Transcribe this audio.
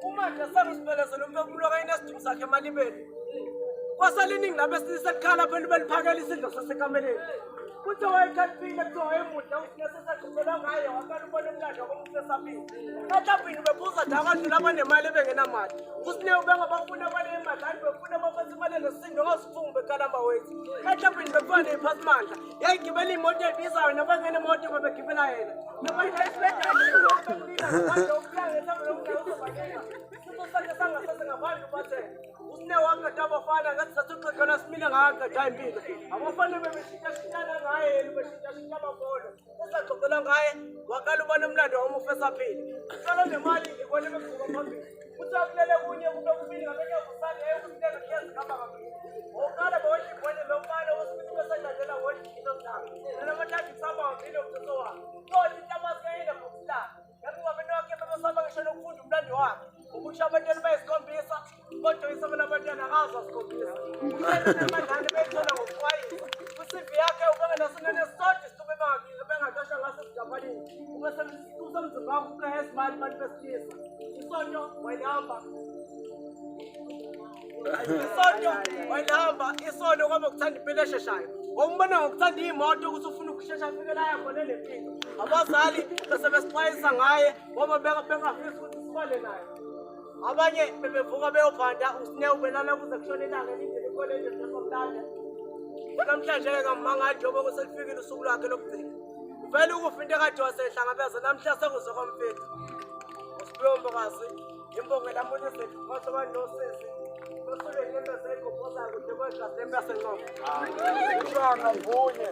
Umanje sangisibelezela umphefumulo kayinesidingo sakhe emalibeni. Kwasaliningi nabesilisa likhala phela beliphakela isidlo sasekameleni. Kuthi wayekhalipile kuthiwa wayemude usinesesaqhubela ngaye wakala ubona umlando komfesaphi. Kahlaphi bebuza dakadlula abanemali bengenamali. Kusine ubenga bafuna abane imali hayi befuna bafuna imali lesindo ngasifunga bekalamba wethu. Kahlaphi befana iphasimandla. Yayigibela imoto ebizayo nabangena imoto bebegibela yena. Nabayisibedlela ngokuphela manje ukuyanga ngesabelo sakhe sangasase ngabantu bathe usine waqeda abafana ngathi sasuqeqela simile ngaqeda impilo abafana bebeshintshashintshana ngaye beshintshashintsha amabhola esaxoxela ngaye waqala ubona umlando wamufesaphile uqala nemali ngibone besuka phambili kuthi akulele kunye kube kubili ngabeke kusane ekusithenga kuyezi khamba kabili oqala bawona ibhone lomfana wesibili besadlalela wona into zakhe nalamathathu kusaba ngabili umthetho wakhe yona into amaseyile ngokuhlala yakuba abantu wakhe bebesaba ngisho nokufunda umlando wakhe ukusho abantwana bayisikhombisa kodwa isabela abantwana akazasikhombisa usenamadlane beyithola ngokuxwayisa kwi-CV yakhe ubengenasinene sodwa isitube bengatosha ngaso esigabhalini usemzimba wakho ukahesimali bantu besilisa isonto wayilihamba isono kwaba kuthanda impilo esheshayo wawumbona ngokuthanda iy'moto ukuthi ufuna ukushesha afike la yakhona nempilo abazali bese besixwayisa ngaye ngoba bengafisi ukuthi sibale naye abanye bebevuka beyobhanda usine ubelala kuze kushona ilanga elindele ikoleni esomlanda namhlanje-ke kamanga njengoba kuselifikile usuku lwakhe lokugcina vele ukufa into ekade wasehlangabeza namhla sekuze komfethu usiphiwe mbokazi imbongela munye zethu kwathi abantu nosisi besuke inyembezelo igobhoza kude kwegazi embasenqomo Mvunye